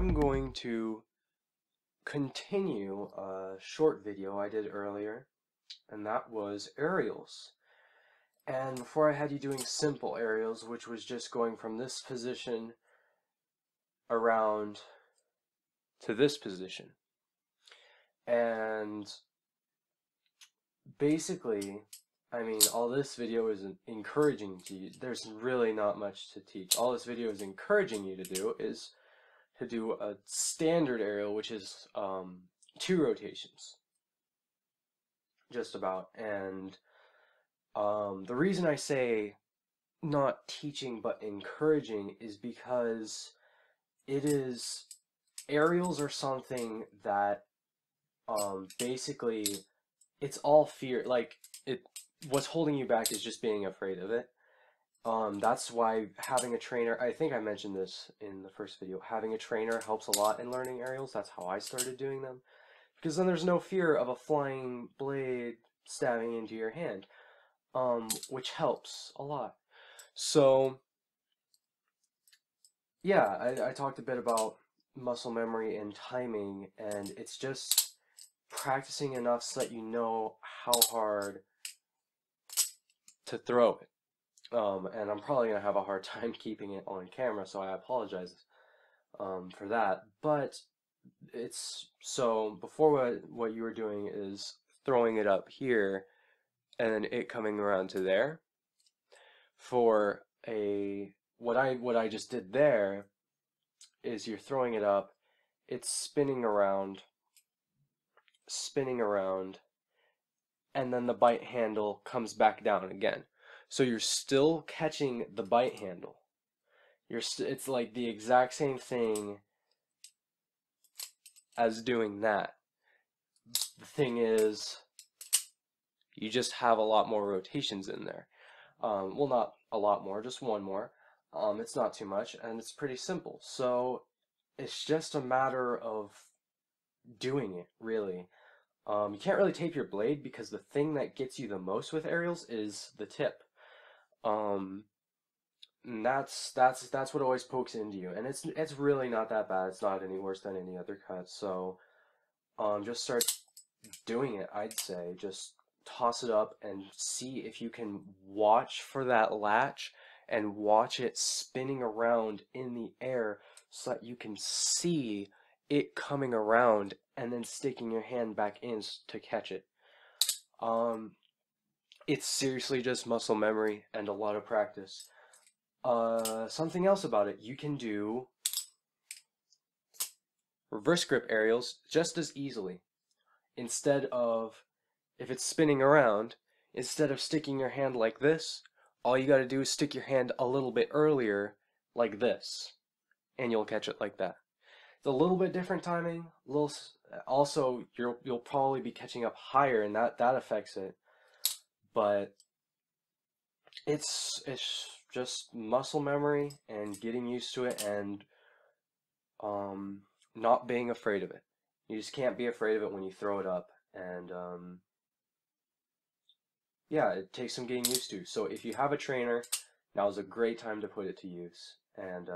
I'm going to continue a short video I did earlier, and that was aerials. And before I had you doing simple aerials, which was just going from this position around to this position. And basically, I mean, all this video is encouraging to you. There's really not much to teach. All this video is encouraging you to do is to do a standard aerial, which is 2 rotations, just about. And the reason I say not teaching but encouraging is because aerials are something that basically it's all fear. Like, what's holding you back is just being afraid of it. That's why having a trainer, I think I mentioned this in the first video, having a trainer helps a lot in learning aerials. That's how I started doing them. Because then there's no fear of a flying blade stabbing into your hand, which helps a lot. So, yeah, I talked a bit about muscle memory and timing, and it's just practicing enough so that you know how hard to throw it. And I'm probably going to have a hard time keeping it on camera, so I apologize for that. But so before what you were doing is throwing it up here, and then it coming around to there. For what I just did there is you're throwing it up, it's spinning around, and then the bite handle comes back down again. So you're still catching the bite handle. It's like the exact same thing as doing that. The thing is, you just have a lot more rotations in there. Well, not a lot more, just one more. It's not too much, and it's pretty simple. So it's just a matter of doing it, really. You can't really tape your blade because the thing that gets you the most with aerials is the tip. And that's what always pokes into you, and it's really not that bad. It's not any worse than any other cut. So just start doing it. I'd say just toss it up and see if you can watch for that latch and watch it spinning around in the air so that you can see it coming around and then sticking your hand back in to catch it. It's seriously just muscle memory and a lot of practice. Something else about it, you can do reverse grip aerials just as easily. Instead of, if it's spinning around, instead of sticking your hand like this, all you gotta do is stick your hand a little bit earlier, like this, and you'll catch it like that. It's a little bit different timing. Also, you'll probably be catching up higher, and that affects it. But it's just muscle memory and getting used to it, and not being afraid of it. You just can't be afraid of it when you throw it up, and yeah, it takes some getting used to. So if you have a trainer, now is a great time to put it to use, and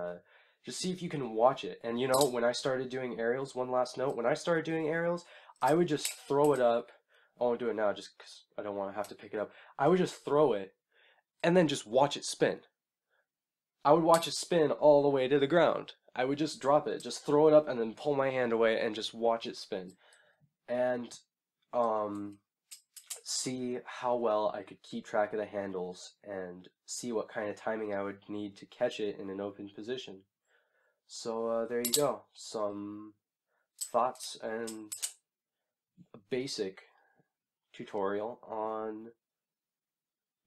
just see if you can watch it. And you know, when I started doing aerials, one last note, when I started doing aerials, I would just throw it up. I won't do it now just because I don't want to have to pick it up. I would just throw it and then just watch it spin. I would watch it spin all the way to the ground. I would just drop it, just throw it up and then pull my hand away and just watch it spin. And see how well I could keep track of the handles and see what kind of timing I would need to catch it in an open position. So there you go, some thoughts and a basic tutorial on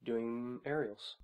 doing aerials.